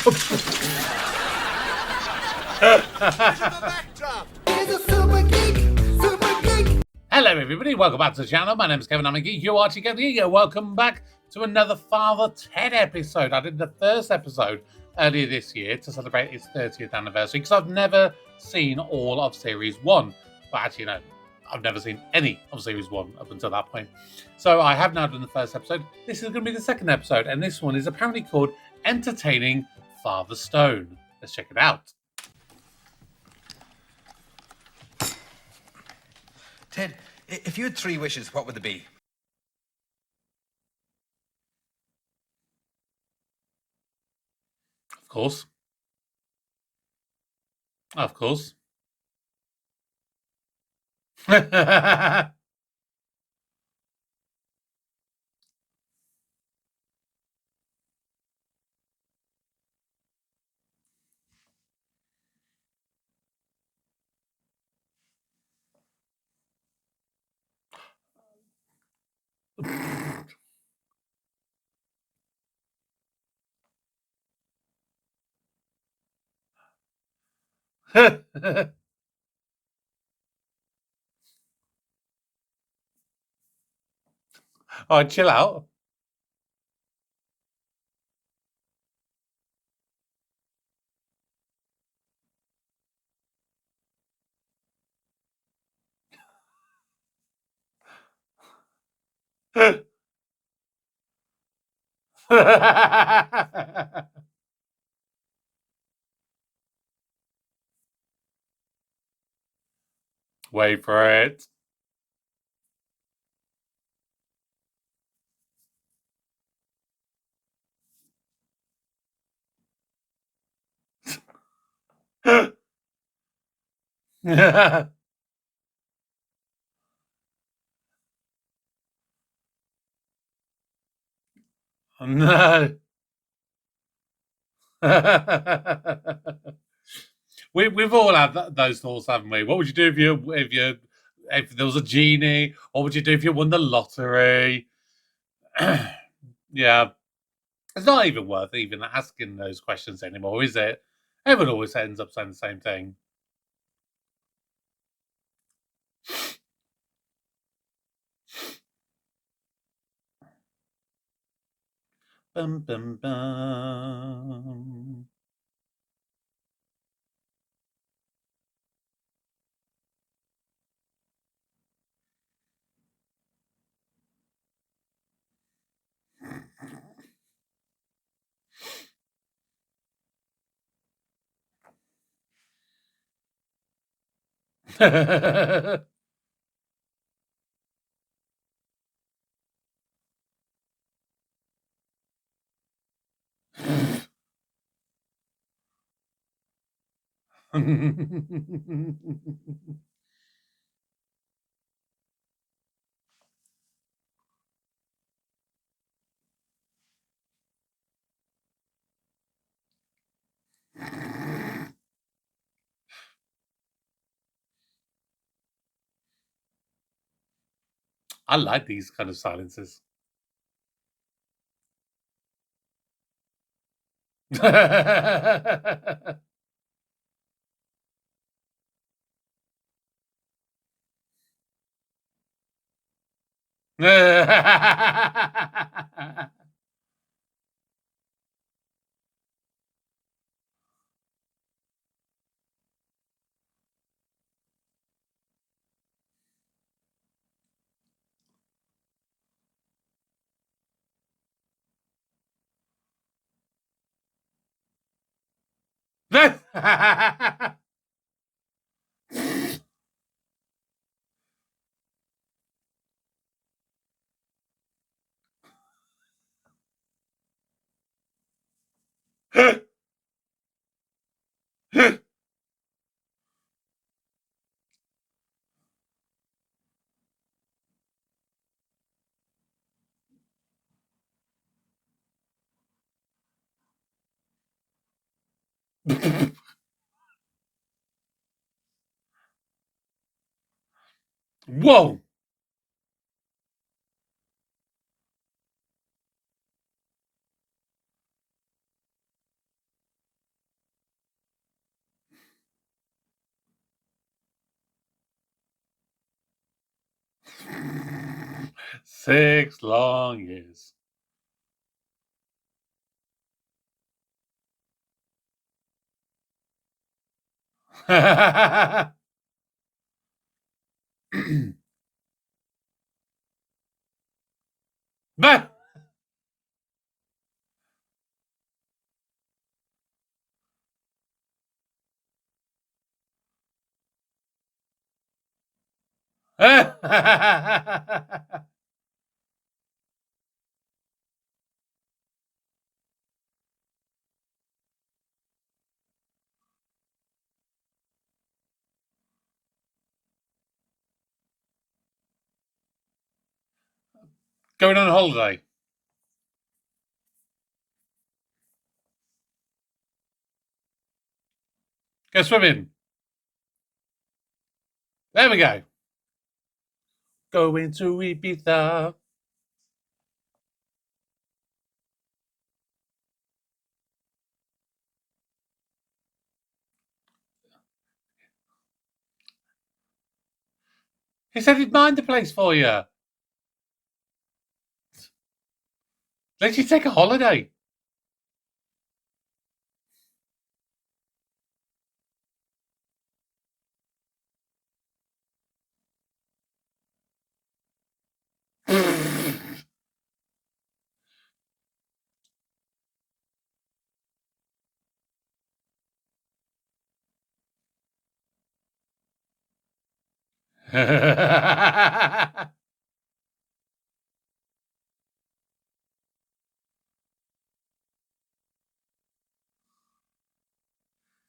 Hello everybody, welcome back to the channel. My name is Kevin, I'm a geek. You are Kevin the Geek. Welcome back to another Father Ted episode. I did the first episode earlier this year to celebrate its 30th anniversary because I've never seen all of Series 1. But actually, no, I've never seen any of Series 1 up until that point. So I have now done the first episode. This is going to be the second episode, and this one is apparently called Entertaining Father Stone. Let's check it out. Ted, if you had 3 wishes, what would they be? Of course. Of course. Oh, chill out. Wait for it. No. We've all had those thoughts, haven't we? What would you do if there was a genie? What would you do if you won the lottery? Yeah, it's not even worth even asking those questions anymore, is it? Everyone always ends up saying the same thing. Bum, bum, bum. I like these kind of silences. Whoa! 6 long years. But going on holiday. Go swimming. There we go. Going to Ibiza. He said he'd mind the place for you. Let you take a holiday.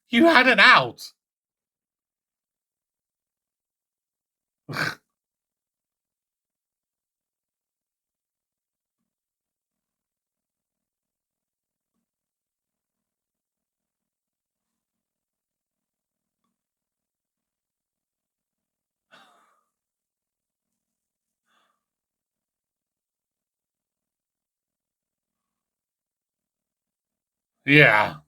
You had an out. Yeah.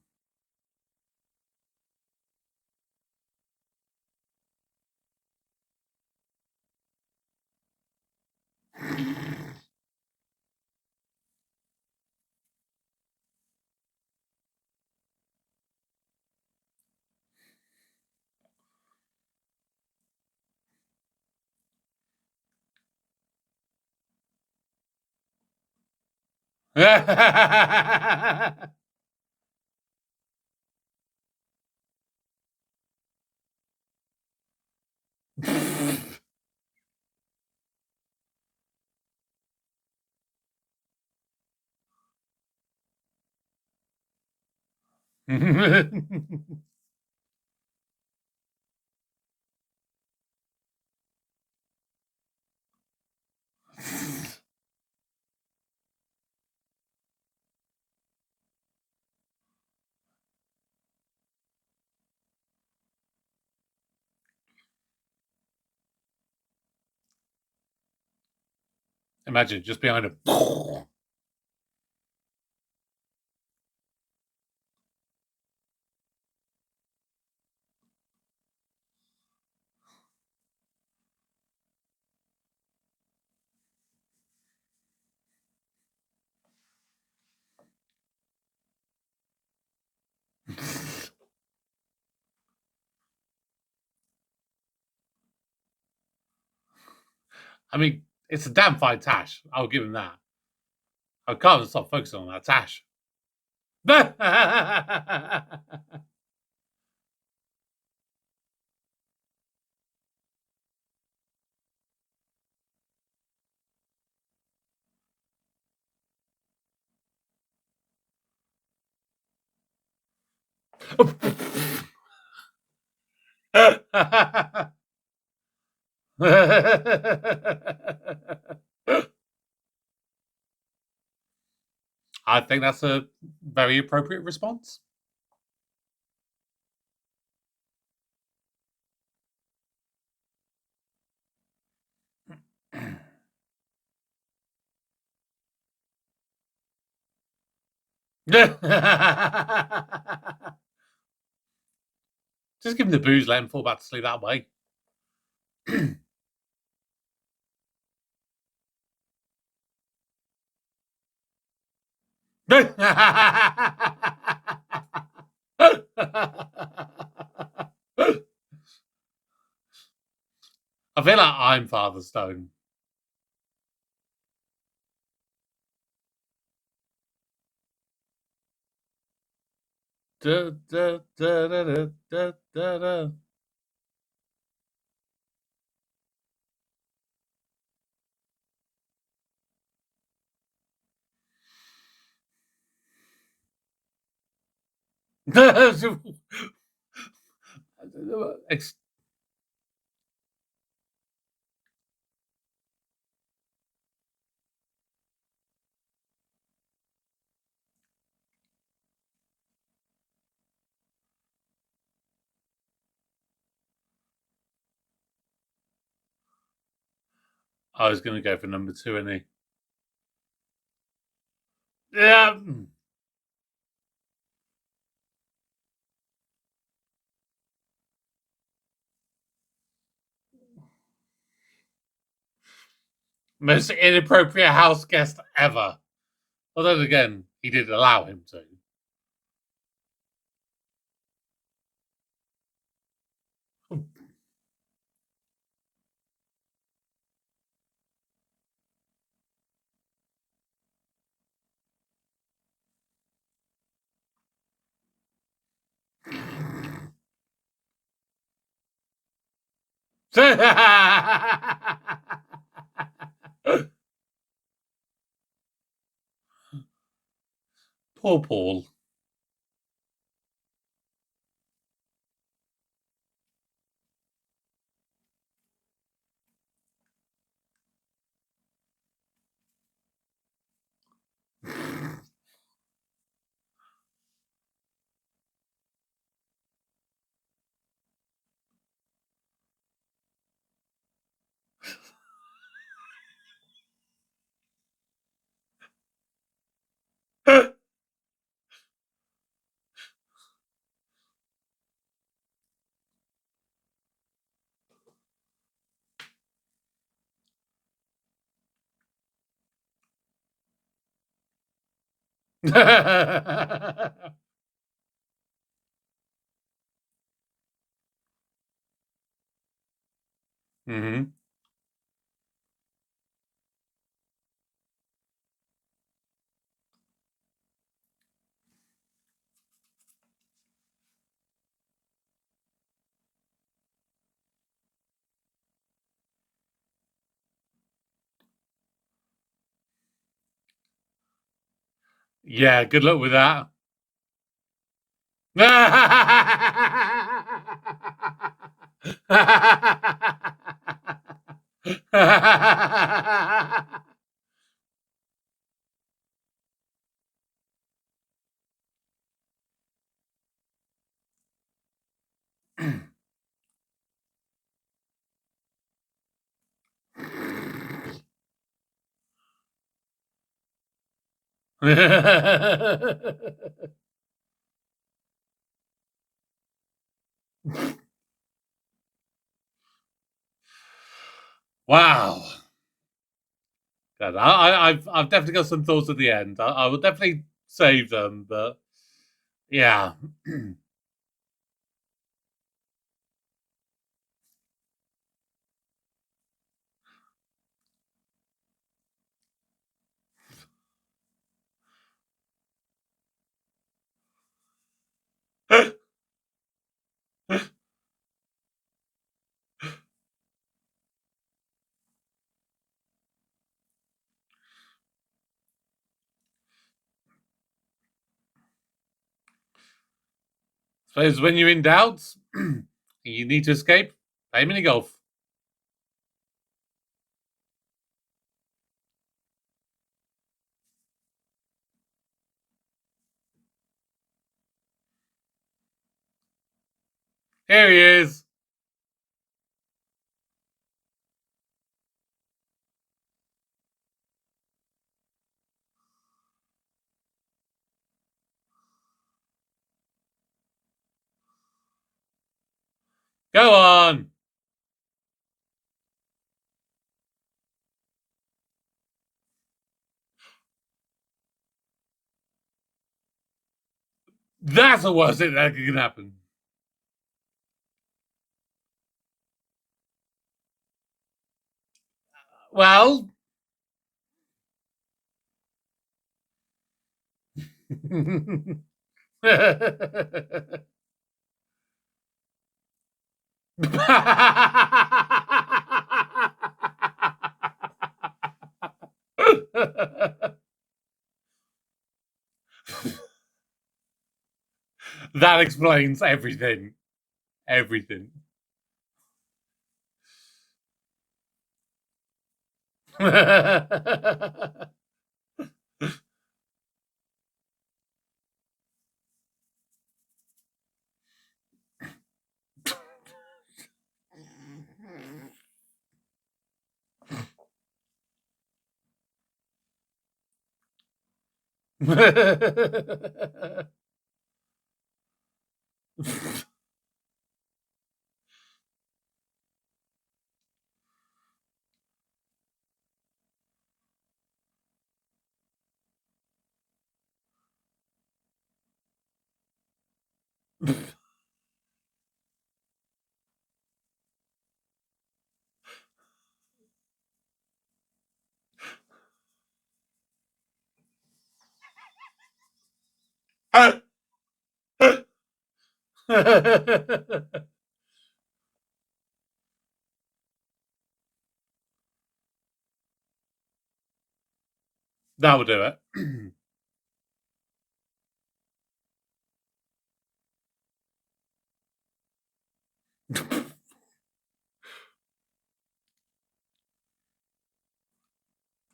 Imagine just behind him. I mean, it's a damn fine tash. I'll give him that. I can't stop focusing on that tash. I think that's a very appropriate response. Just give him the booze, let him fall back to sleep that way. I feel like I'm Father Stone. Da, da, da, da, da, da, da. I was going to go for number 2, innit? Yeah. Most inappropriate house guest ever. Although, again, he did allow him to. Poor Paul. Hmm. Yeah, good luck with that. Wow. God, I've definitely got some thoughts at the end. I will definitely save them, but yeah. Suppose when you're in doubt, you need to escape. Play mini golf. Here he is. Go on. That's the worst thing that can happen. Well, that explains everything. Everything. That will do it.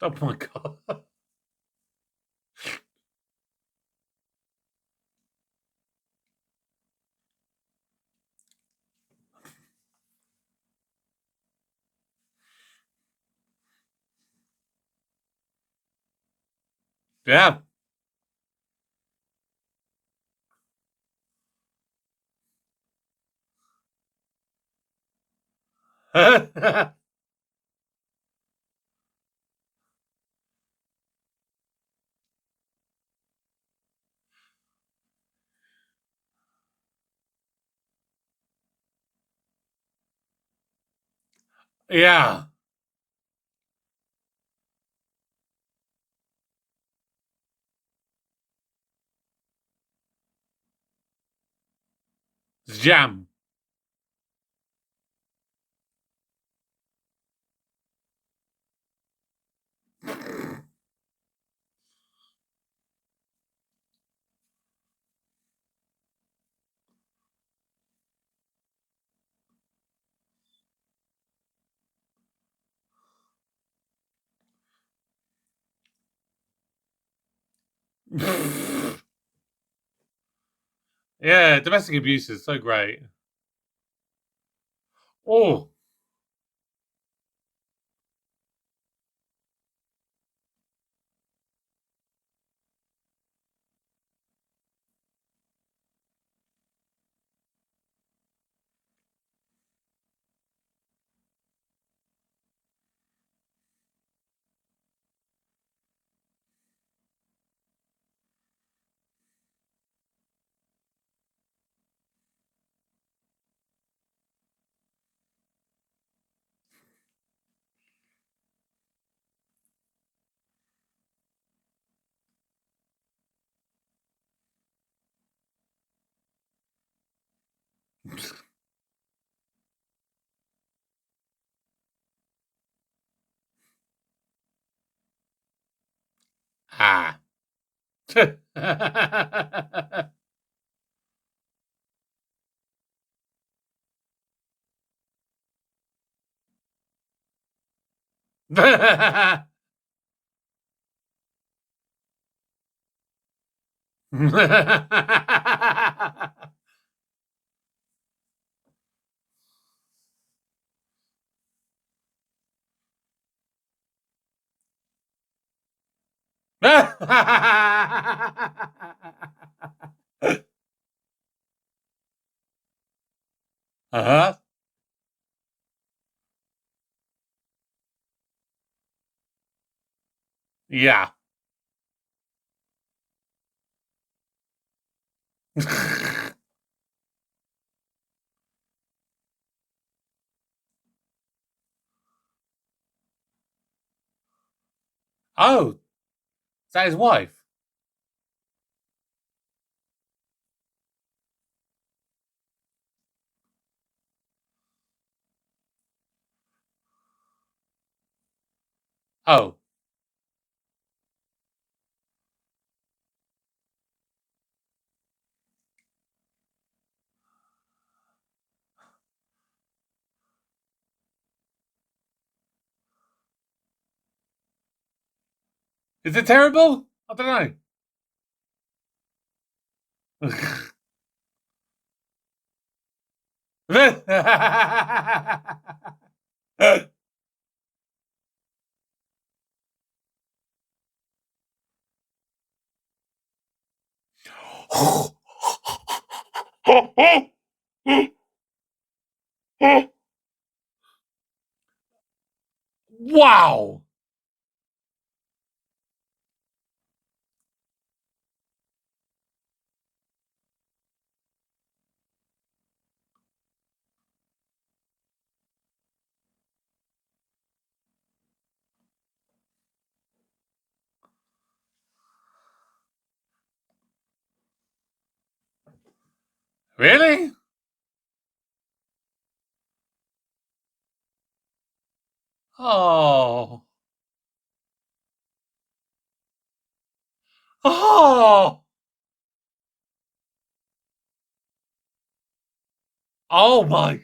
Oh my god. Yeah. Yeah. It's jam. Yeah, domestic abuse is so great. Oh. Ah. Uh-huh. Yeah. Oh, is that his wife? Oh. Is it terrible? I don't know. Wow. Really? Oh. Oh. Oh my.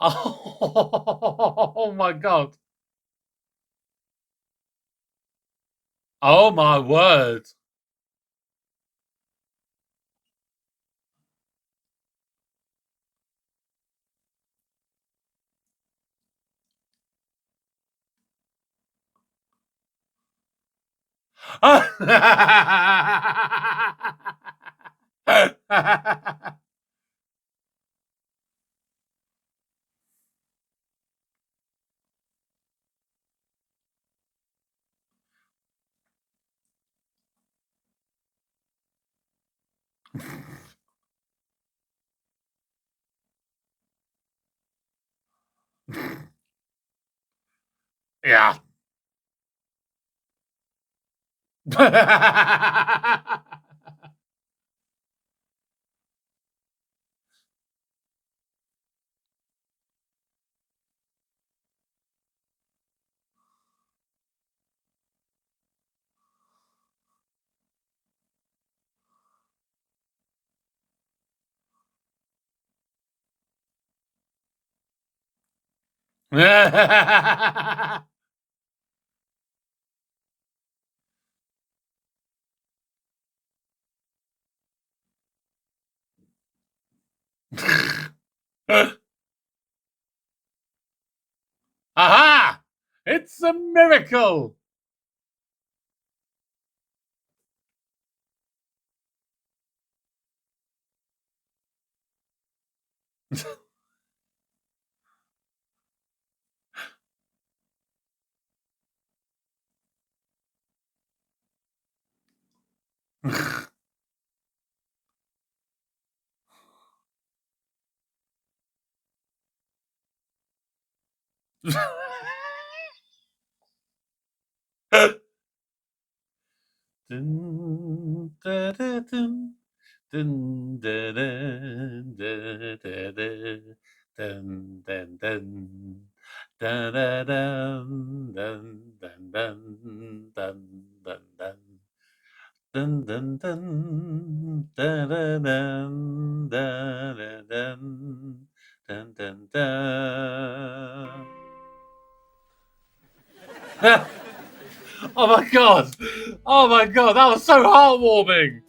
Oh my God. Oh my word. Yeah. Aha! It's a miracle. Dun, da, da, dun, dun, da, da, da, da, da, dun, dun, dun. Da, da, dun, dun, dun, dun, dun, dun, dun. Dun, dun, dun, da, da, dun, da, da, dun, dun, dun, dun. Oh my God! Oh my God! That was so heartwarming!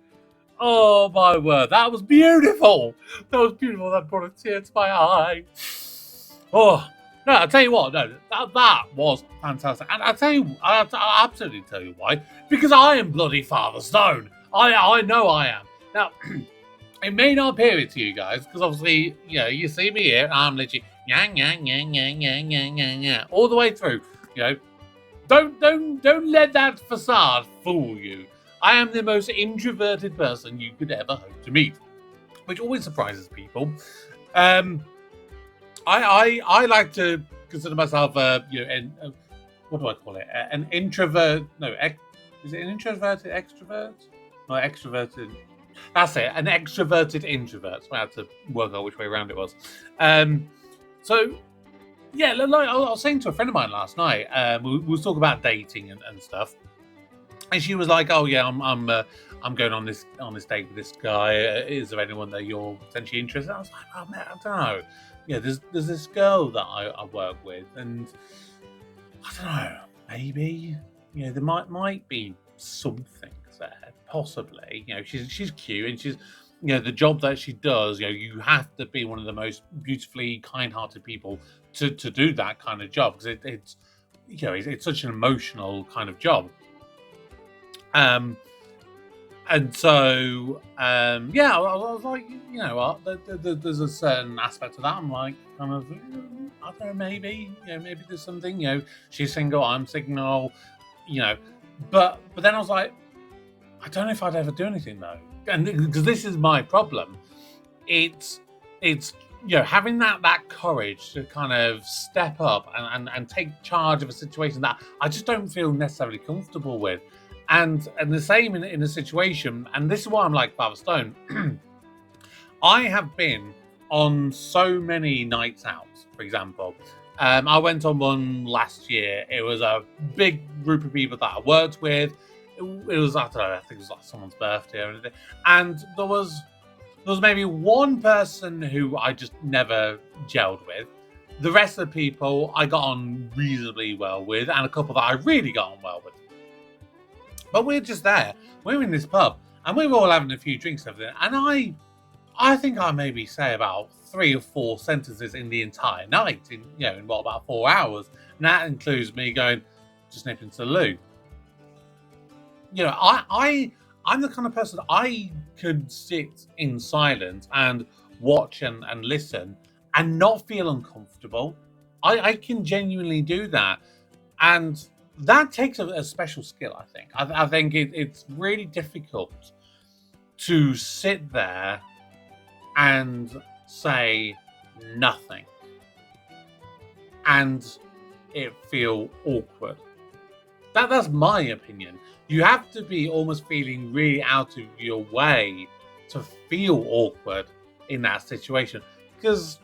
Oh my word! That was beautiful! That was beautiful. That brought a tear to my eye. Oh no! I'll tell you what. No, that was fantastic. And I'll absolutely tell you why. Because I am bloody Father Stone. I know I am. Now, it may not appear it to you guys because obviously you see me here. I'm literally yang yang yang yang yang yang yang yang all the way through. You know. Don't let that facade fool you. I am the most introverted person you could ever hope to meet, which always surprises people. I like to consider myself what do I call it? An introvert? No, is it an introverted extrovert? No, extroverted. That's it. An extroverted introvert. So I had to work out which way around it was. So yeah, like I was saying to a friend of mine last night. We was talking about dating and stuff, and she was like, "Oh yeah, I'm going on this date with this guy. Is there anyone that you're potentially interested in?" I was like, "Oh man, I don't know. Yeah, there's this girl that I work with, and I don't know, maybe there might be something there, possibly. She's cute, and she's the job that she does. You have to be one of the most beautifully kind-hearted people to do that kind of job, because it's such an emotional kind of job. And so, yeah, I was like, there's a certain aspect of that. I'm like, kind of, I don't know, maybe there's something, she's single, I'm single, but then I was like, I don't know if I'd ever do anything though. And because this is my problem, it's having that courage to kind of step up and take charge of a situation that I just don't feel necessarily comfortable with. And the same in a situation, and this is why I'm like Father Stone. I have been on so many nights out, for example. I went on one last year. It was a big group of people that I worked with. It was, I don't know, I think it was like someone's birthday or anything. And there was maybe one person who I just never gelled with. The rest of the people I got on reasonably well with, and a couple that I really got on well with. But we're just there. We're in this pub, and we were all having a few drinks and everything. And I think I maybe say about 3 or 4 sentences in the entire night, in what, about 4 hours. And that includes me going, just nipping to the loo. I'm the kind of person, I could sit in silence and watch and listen and not feel uncomfortable. I can genuinely do that. And that takes a special skill, I think. I think it's really difficult to sit there and say nothing and it feel awkward. That's my opinion. You have to be almost feeling really out of your way to feel awkward in that situation. Because,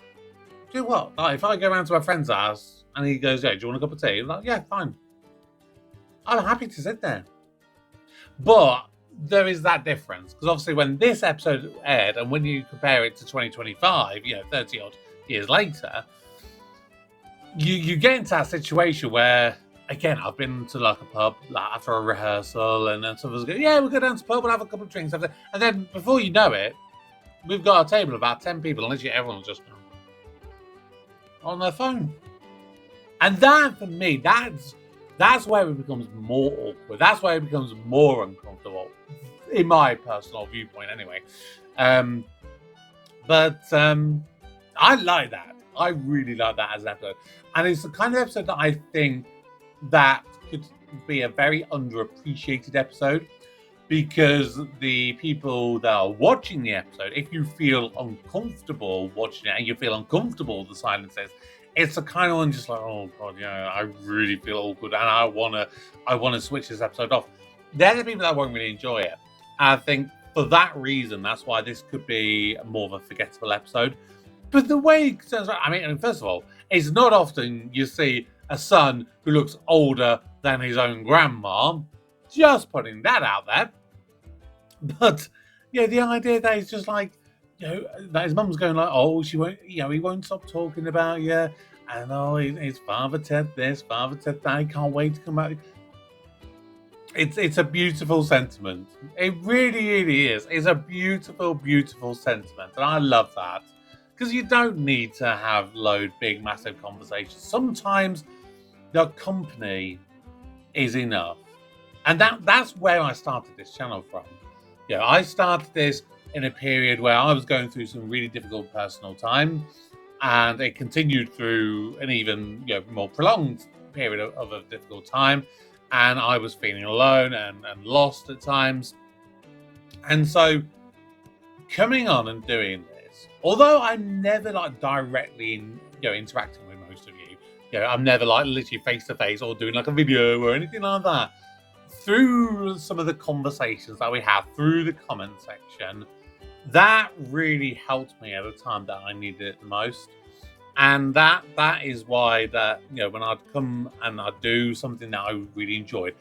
do you know what? Like, if I go around to my friend's house and he goes, "Hey, do you want a cup of tea?" I'm like, "Yeah, fine." I'm happy to sit there. But there is that difference. Because obviously when this episode aired, and when you compare it to 2025, 30 odd years later, you get into that situation where, again, I've been to like a pub after a rehearsal, and then some of us go, "Yeah, we'll go down to the pub, we'll have a couple of drinks." And then before you know it, we've got a table of about 10 people, and literally everyone's just on their phone. And that, for me, that's where it becomes more awkward. That's where it becomes more uncomfortable, in my personal viewpoint, anyway. But I like that. I really like that as an episode. And it's the kind of episode that I think that could be a very underappreciated episode, because the people that are watching the episode, if you feel uncomfortable watching it and you feel uncomfortable with the silences, it's the kind of one just like, "Oh god, I really feel awkward and I wanna switch this episode off." They're the people that won't really enjoy it. I think for that reason, that's why this could be more of a forgettable episode. But the way it turns out, I mean, first of all, it's not often you see a son who looks older than his own grandma. Just putting that out there. But the idea that he's just like, that his mum's going like, "Oh, she won't, he won't stop talking about you. And his father Ted this, father Ted that. He can't wait to come back." It's a beautiful sentiment. It really, really is. It's a beautiful, beautiful sentiment, and I love that, because you don't need to have big, massive conversations. Sometimes the company is enough, and that's where I started this channel from. I started this in a period where I was going through some really difficult personal time, and it continued through an even more prolonged period of a difficult time, and I was feeling alone and lost at times. And so coming on and doing this, although I'm never like directly interacting with most of you, I'm never like literally face to face or doing like a video or anything like that. Through some of the conversations that we have through the comment section, that really helped me at a time that I needed it the most. And that is why that when I'd come and I'd do something that I really enjoyed,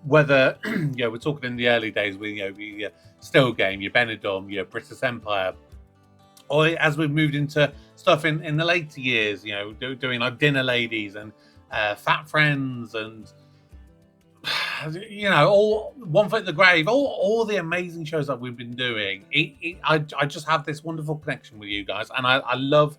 whether we're talking in the early days with your Still Game, your Benidorm, your British Empire, or as we've moved into stuff in the later years, doing like Dinner Ladies and Fat Friends and all One Foot in the Grave, all the amazing shows that we've been doing. I just have this wonderful connection with you guys, and I love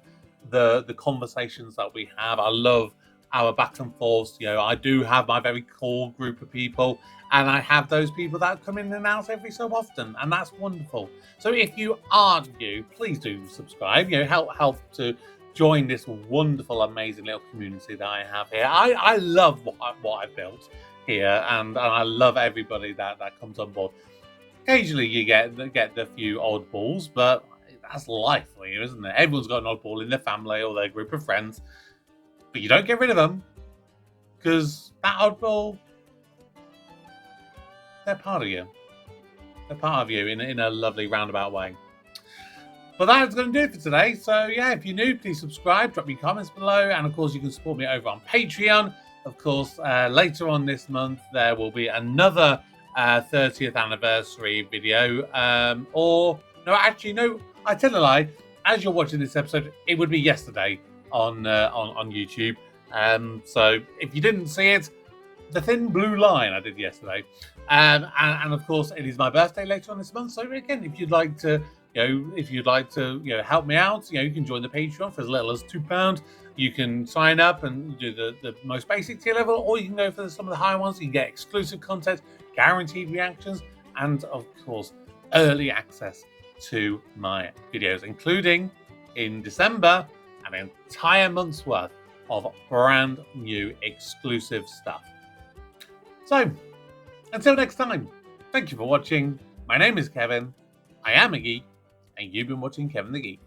the conversations that we have. I love our back and forth. I do have my very core group of people, and I have those people that come in and out every so often, and that's wonderful. So if you aren't new, please do subscribe. Help to join this wonderful, amazing little community that I have here. I love what I've built here, and I love everybody that comes on board. Occasionally you get the few oddballs, but that's life for you, isn't it? Everyone's got an oddball in their family or their group of friends, but you don't get rid of them, because that oddball, they're part of you. They're part of you in a lovely roundabout way. But that's going to do it for today. So yeah, if you're new, please subscribe, drop me comments below, and of course you can support me over on Patreon. Of course, later on this month there will be another 30th anniversary video. I tell a lie. As you're watching this episode, it would be yesterday on YouTube. So if you didn't see it, the thin blue line I did yesterday, and of course it is my birthday later on this month. So again, if you'd like to help me out, you can join the Patreon for as little as £2. You can sign up and do the most basic tier level, or you can go for some of the higher ones. You can get exclusive content, guaranteed reactions, and of course early access to my videos, including in December an entire month's worth of brand new exclusive stuff. So until next time, thank you for watching. My name is Kevin, I am a geek, and you've been watching Kevin the Geek.